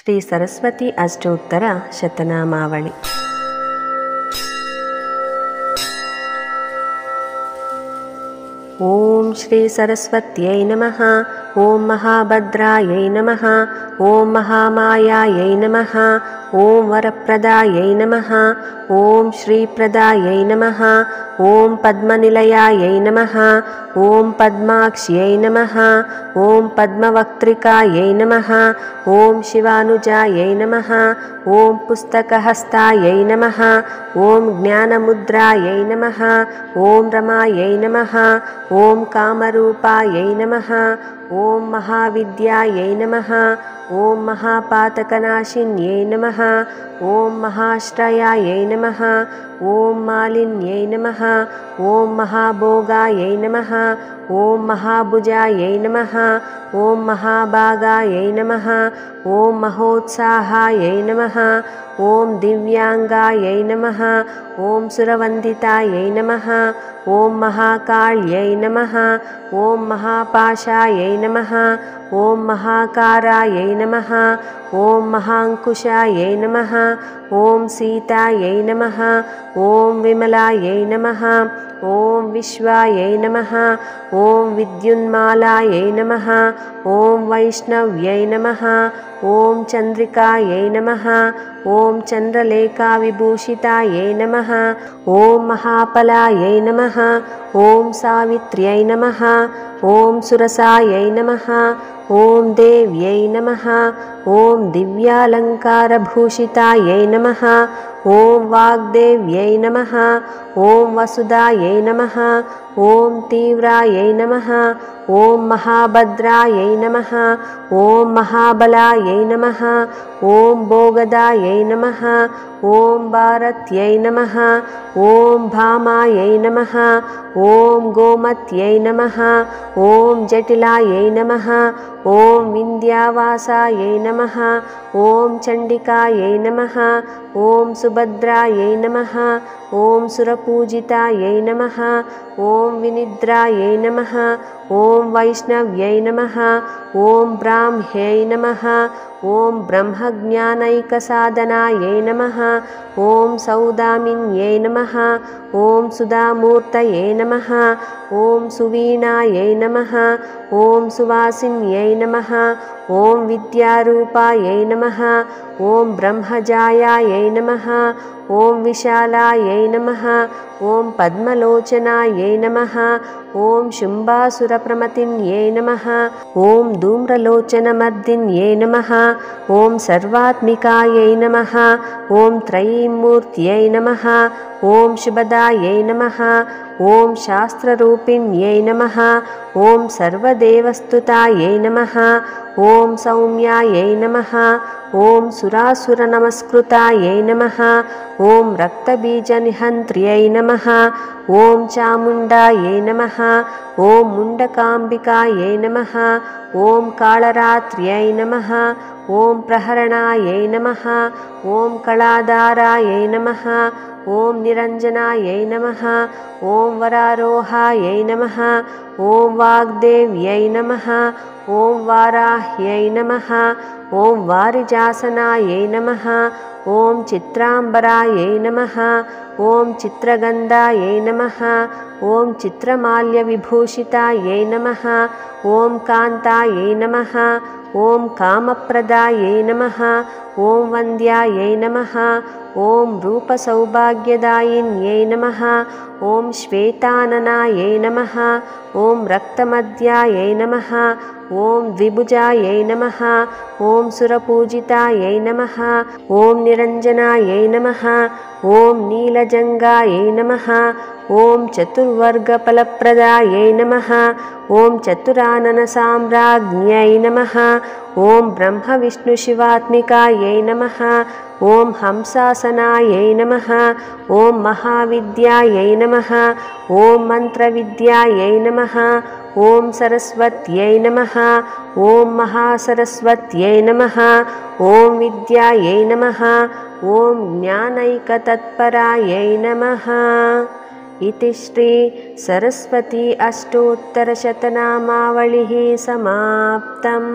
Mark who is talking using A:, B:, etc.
A: श्री सरस्वती अष्टोत्तर शतनामावळि। ओम श्री सरस्वत्यै नमः। ओम महाभद्रायै नमः। ओम महामायायै नमः। ओम वरप्रदायै नमः। ओम श्रीप्रदायै नमः। ओम पद्मनिलयायै नमः। ओम पद्माक्ष्यै नमः। ओम पद्मवक्त्रिकायै नमः। ओम शिवानुजायै नमः। ओम पुस्तकहस्तायै नमः। ओम ज्ञानमुद्रायै नमः। ओम रमायै नमः। ओम कामरूपायै नमः। ओम महाविद्यायै नमः। ओम महापातकनाशिन्यै नमः। ओम महाश्रयायै नमः। ओम मालिन्यै नमः। ओम महाभोगायै नमः। ओम महाभुजायै नमः। ओम महाभागायै नमः। ओम महोत्साहायै नमः। ओम दिव्यांगायै नमः। ओम सुरवन्दितायै नमः। ओम महाकाल्यै नमः। ओम महापाशायै नमः। ओम महाकारायै नमः। ओम महांकुशायै नमः। ओम सीतायै नमः। ओम विमलायै नमः। ओम विश्वायै नमः। ओम विद्युन्मालायै नमः। ओम वैष्णव्यै नमः। ओम चन्द्रिकायै नमः। ओम चन्द्रलेखाविभूषितायै नमः। ओम महाफलायै नमः। ओम सावित्र्यै नमः। ओम सुरसायै नमः। ओम देव्यै नमः। ओम दिव्यालङ्कारभूषितायै नमः। ओम वाग्देव्यै नमः। ओम वसुधायै नमः। ओम तीव्रायै नमः। ओम महाभद्रायै नमः। ओम महाबलायै नमः। ओम भोगदायै नमः। ओम भारत्यै नमः। ओम भामायै नमः। ओम गोमत्यै नमः। ओम जटिलायै नमः। ओम विन्ध्यावासायै नमः। ओम चण्डिकायै नमः। ओम सुभद्रायै नमः। ओम सुरपूजितायै नमः। ओम विनिद्रायै नमः। ओम वैष्णव्यै नमः। ओम ब्राह्म्यै नमः। ओम ब्रह्मज्ञानैकसाधनायै नमः। ओम सौदामिन्यै नमः। ओम सुधामूर्तये नमः। ओम सुवीणायै नमः। ओम सुवासिन्यै नमः। ओम विद्यारूपायै नमः। ओम ब्रह्मजायायै नमः। ओम विशालायै नमः। ओम पद्मलोचनायै नमः। ओम शुम्भासुरप्रमथिन्यै नमः। ओम धूम्रलोचनमर्दिन्यै नमः। ओम सर्वात्मिकायै नमः। ओम त्रयीमूर्त्यै नमः। ओम शुभदायै नमः। ओम शास्त्ररूपिण्यै नमः। ओम सर्वदेवस्तुतायै नमः। ओम सौम्यायै नमः। ओम सुरासुरनमस्कृतायै नमः। ओम रक्तबीजनिहन्त्र्यै नमः। ओम चामुण्डायै नमः। ओम मुण्डकाम्बिकायै नमः। ओम कालरात्र्यै नमः। ओम प्रहरणायै नमः। ओम कलाधारायै नमः। ओम निरञ्जनायै नमः। ओम वरारोहायै नमः। ओम वाग्देव्यै नमः। ओम वाराह्यै नमः। ओम वारिजासनायै नमः। ओम चित्राम्बरायै नमः। ओम चित्रगन्धायै नमः। ओम चित्रमाल्यविभूषितायै नमः। ओम कान्तायै नमः। ओम कामप्रदायै नमः। ओम वन्द्यायै नमः। ओम रूपसौभाग्यदायिन्यै नमः। ओम श्वेताननायै नमः। ओम रक्तमद्यायै नमः। ओम द्विभुजायै नमः। ओम सुरपूजितायै नमः। ओम निरञ्जनायै नमः। ओम नीलजङ्गायै नमः। ओम चतुर्वर्गफलप्रदायै नमः। ओम चतुराननसाम्राज्ञ्यै नमः। ओम ब्रह्मविष्णुशिवात्मिकायै नमः। ओम हंसासनायै नमः। ओम महाविद्यायै नमः। ओम मन्त्रविद्यायै नमः। ओम सरस्वत्यै नमः। ओम महासरस्वत्यै नमः। ओम विद्यायै नमः। ओम ज्ञानैकतत्परायै नमः। इति श्री सरस्वती अष्टोत्तरशतनामावलिः समाप्तम्।